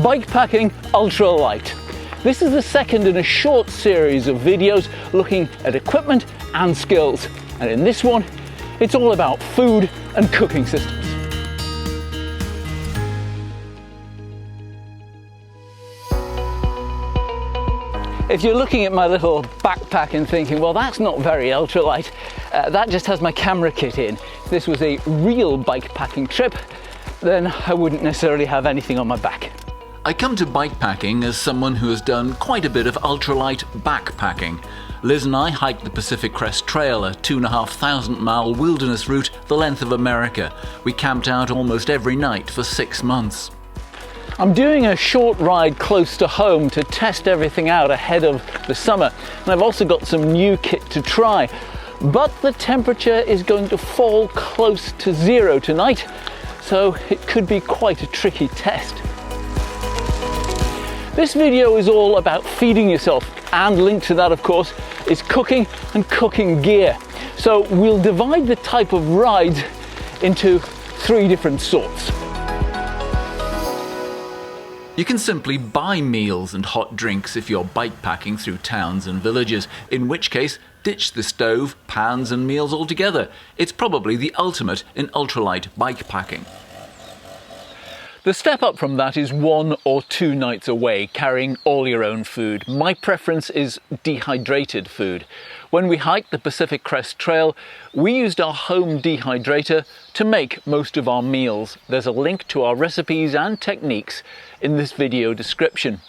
Bikepacking ultralight. This is the second in a short series of videos looking at equipment and skills. And in this one, it's all about food and cooking systems. If you're looking at my little backpack and thinking, well, that's not very ultralight, that just has my camera kit in. If this was a real bikepacking trip, then I wouldn't necessarily have anything on my back. I come to bikepacking as someone who has done quite a bit of ultralight backpacking. Liz and I hiked the Pacific Crest Trail, a 2,500-mile wilderness route the length of America. We camped out almost every night for 6 months. I'm doing a short ride close to home to test everything out ahead of the summer, and I've also got some new kit to try. But the temperature is going to fall close to 0 tonight, so it could be quite a tricky test. This video is all about feeding yourself, and linked to that, of course, is cooking and cooking gear. So we'll divide the type of rides into 3 different sorts. You can simply buy meals and hot drinks if you're bikepacking through towns and villages, in which case ditch the stove, pans and meals altogether. It's probably the ultimate in ultralight bikepacking. The step up from that is 1 or 2 nights away, carrying all your own food. My preference is dehydrated food. When we hiked the Pacific Crest Trail, we used our home dehydrator to make most of our meals. There's a link to our recipes and techniques in this video description.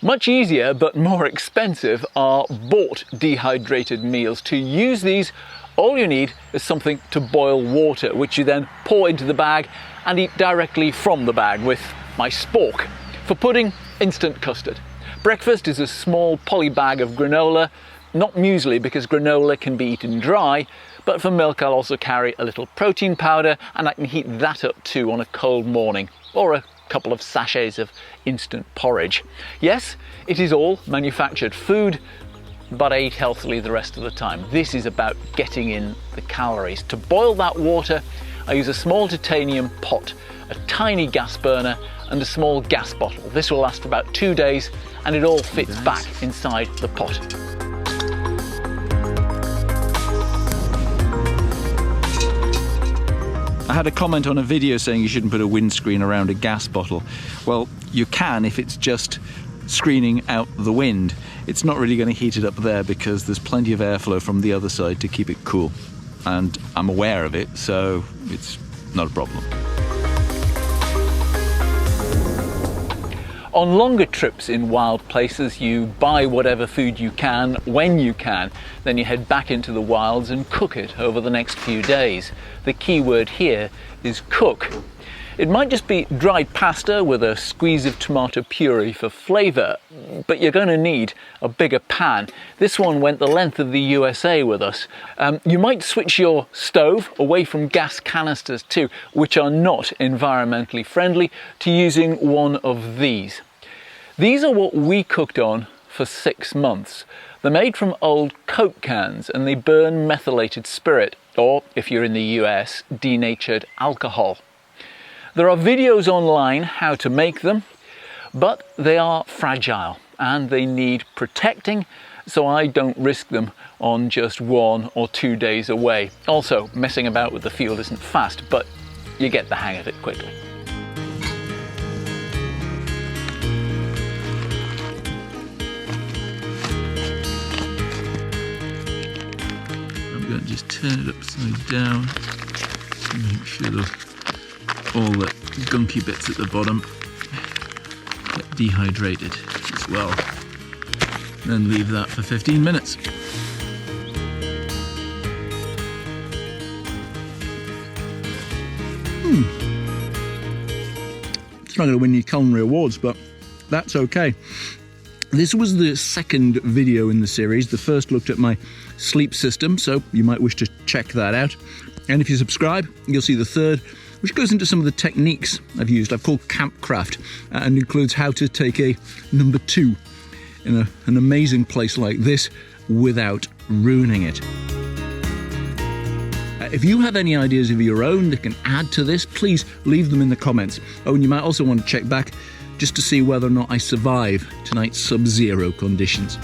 Much easier but more expensive are bought dehydrated meals. To use these, all you need is something to boil water, which you then pour into the bag and eat directly from the bag with my spork. For pudding, instant custard. Breakfast is a small poly bag of granola, not muesli because granola can be eaten dry, but for milk I'll also carry a little protein powder, and I can heat that up too on a cold morning, or a couple of sachets of instant porridge. Yes, it is all manufactured food, but I eat healthily the rest of the time. This is about getting in the calories. To boil that water, I use a small titanium pot, a tiny gas burner and a small gas bottle. This will last for about 2 days and it all fits back inside the pot. I had a comment on a video saying you shouldn't put a windscreen around a gas bottle. Well, you can if it's just screening out the wind. It's not really going to heat it up there because there's plenty of airflow from the other side to keep it cool. And I'm aware of it, so it's not a problem. On longer trips in wild places, you buy whatever food you can when you can, then you head back into the wilds and cook it over the next few days. The key word here is cook. It might just be dried pasta with a squeeze of tomato puree for flavour, but you're going to need a bigger pan. This one went the length of the USA with us. You might switch your stove away from gas canisters too, which are not environmentally friendly, to using one of these. These are what we cooked on for 6 months. They're made from old Coke cans and they burn methylated spirit, or if you're in the US, denatured alcohol. There are videos online how to make them, but they are fragile and they need protecting, so I don't risk them on just 1 or 2 days away. Also, messing about with the fuel isn't fast, but you get the hang of it quickly. I'm going to just turn it upside down to make sure all the gunky bits at the bottom get dehydrated as well. Then leave that for 15 minutes. It's not going to win any culinary awards, but that's okay. This was the second video in the series. The first looked at my sleep system, so you might wish to check that out. And if you subscribe, you'll see the third, which goes into some of the techniques I've used. I've called Campcraft, and includes how to take a number 2 in an amazing place like this without ruining it. If you have any ideas of your own that can add to this, please leave them in the comments. Oh, and you might also want to check back just to see whether or not I survive tonight's sub-zero conditions.